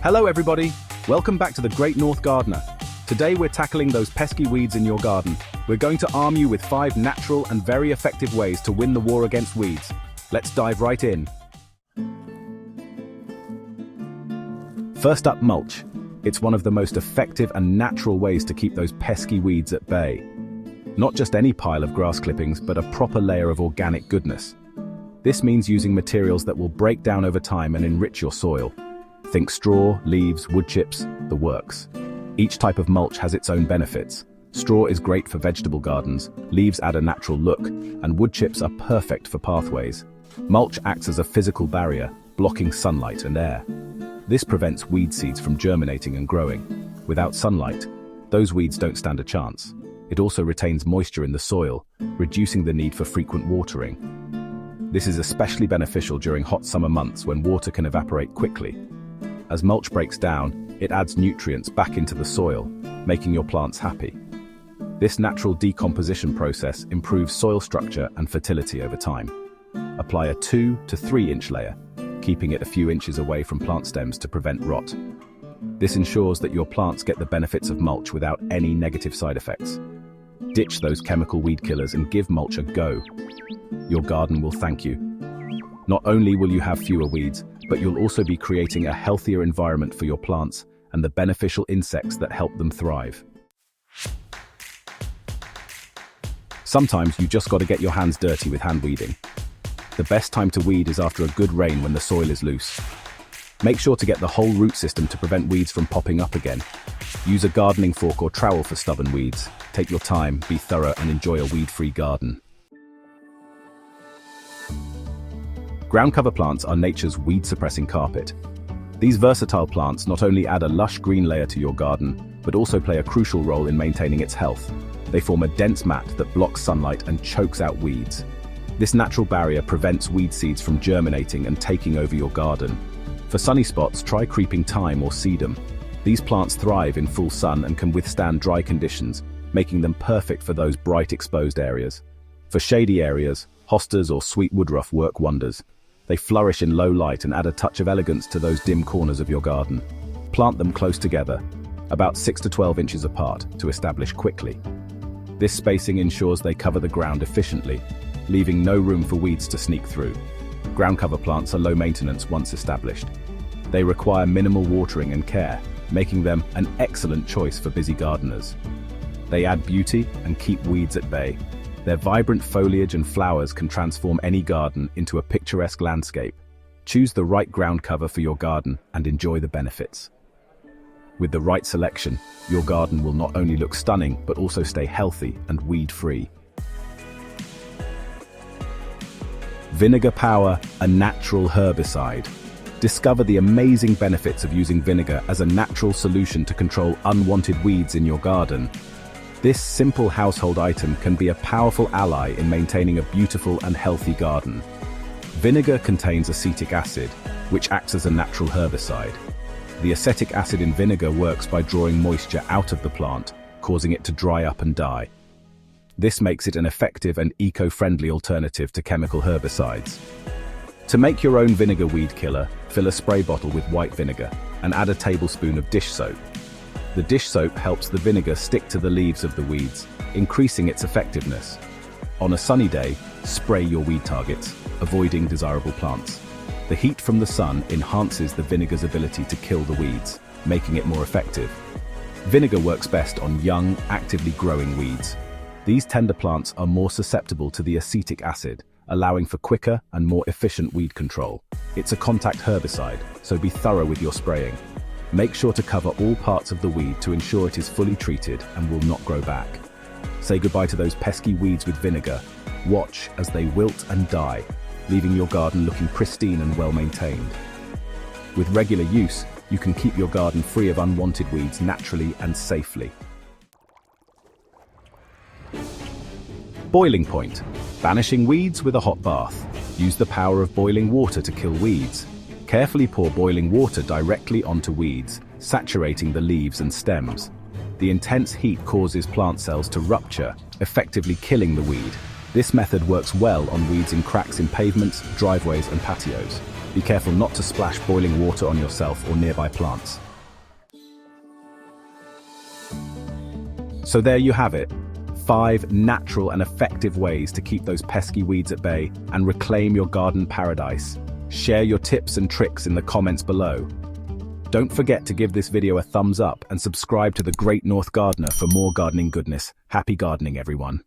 Hello everybody, welcome back to the Great North Gardener. Today we're tackling those pesky weeds in your garden. We're going to arm you with 5 natural and very effective ways to win the war against weeds. Let's dive right in. First up, mulch. It's one of the most effective and natural ways to keep those pesky weeds at bay. Not just any pile of grass clippings, but a proper layer of organic goodness. This means using materials that will break down over time and enrich your soil. Think straw, leaves, wood chips, the works. Each type of mulch has its own benefits. Straw is great for vegetable gardens, leaves add a natural look, and wood chips are perfect for pathways. Mulch acts as a physical barrier, blocking sunlight and air. This prevents weed seeds from germinating and growing. Without sunlight, those weeds don't stand a chance. It also retains moisture in the soil, reducing the need for frequent watering. This is especially beneficial during hot summer months when water can evaporate quickly. As mulch breaks down, it adds nutrients back into the soil, making your plants happy. This natural decomposition process improves soil structure and fertility over time. Apply a 2 to 3 inch layer, keeping it a few inches away from plant stems to prevent rot. This ensures that your plants get the benefits of mulch without any negative side effects. Ditch those chemical weed killers and give mulch a go. Your garden will thank you. Not only will you have fewer weeds, but you'll also be creating a healthier environment for your plants and the beneficial insects that help them thrive. Sometimes you just got to get your hands dirty with hand weeding. The best time to weed is after a good rain when the soil is loose. Make sure to get the whole root system to prevent weeds from popping up again. Use a gardening fork or trowel for stubborn weeds. Take your time, be thorough, and enjoy a weed-free garden. Ground cover plants are nature's weed-suppressing carpet. These versatile plants not only add a lush green layer to your garden, but also play a crucial role in maintaining its health. They form a dense mat that blocks sunlight and chokes out weeds. This natural barrier prevents weed seeds from germinating and taking over your garden. For sunny spots, try creeping thyme or sedum. These plants thrive in full sun and can withstand dry conditions, making them perfect for those bright exposed areas. For shady areas, hostas or sweet woodruff work wonders. They flourish in low light and add a touch of elegance to those dim corners of your garden. Plant them close together, about 6 to 12 inches apart, to establish quickly. This spacing ensures they cover the ground efficiently, leaving no room for weeds to sneak through. Ground cover plants are low maintenance once established. They require minimal watering and care, making them an excellent choice for busy gardeners. They add beauty and keep weeds at bay. Their vibrant foliage and flowers can transform any garden into a picturesque landscape. Choose the right ground cover for your garden and enjoy the benefits. With the right selection, your garden will not only look stunning, but also stay healthy and weed-free. Vinegar Power, a natural herbicide. Discover the amazing benefits of using vinegar as a natural solution to control unwanted weeds in your garden. This simple household item can be a powerful ally in maintaining a beautiful and healthy garden. Vinegar contains acetic acid, which acts as a natural herbicide. The acetic acid in vinegar works by drawing moisture out of the plant, causing it to dry up and die. This makes it an effective and eco-friendly alternative to chemical herbicides. To make your own vinegar weed killer, fill a spray bottle with white vinegar and add a tablespoon of dish soap. The dish soap helps the vinegar stick to the leaves of the weeds, increasing its effectiveness. On a sunny day, spray your weed targets, avoiding desirable plants. The heat from the sun enhances the vinegar's ability to kill the weeds, making it more effective. Vinegar works best on young, actively growing weeds. These tender plants are more susceptible to the acetic acid, allowing for quicker and more efficient weed control. It's a contact herbicide, so be thorough with your spraying. Make sure to cover all parts of the weed to ensure it is fully treated and will not grow back. Say goodbye to those pesky weeds with vinegar. Watch as they wilt and die, leaving your garden looking pristine and well-maintained. With regular use, you can keep your garden free of unwanted weeds naturally and safely. Boiling point. Banishing weeds with a hot bath. Use the power of boiling water to kill weeds. Carefully pour boiling water directly onto weeds, saturating the leaves and stems. The intense heat causes plant cells to rupture, effectively killing the weed. This method works well on weeds in cracks in pavements, driveways, and patios. Be careful not to splash boiling water on yourself or nearby plants. So there you have it. 5 natural and effective ways to keep those pesky weeds at bay and reclaim your garden paradise. Share your tips and tricks in the comments below. Don't forget to give this video a thumbs up and subscribe to The Great North Gardener for more gardening goodness. Happy gardening, everyone.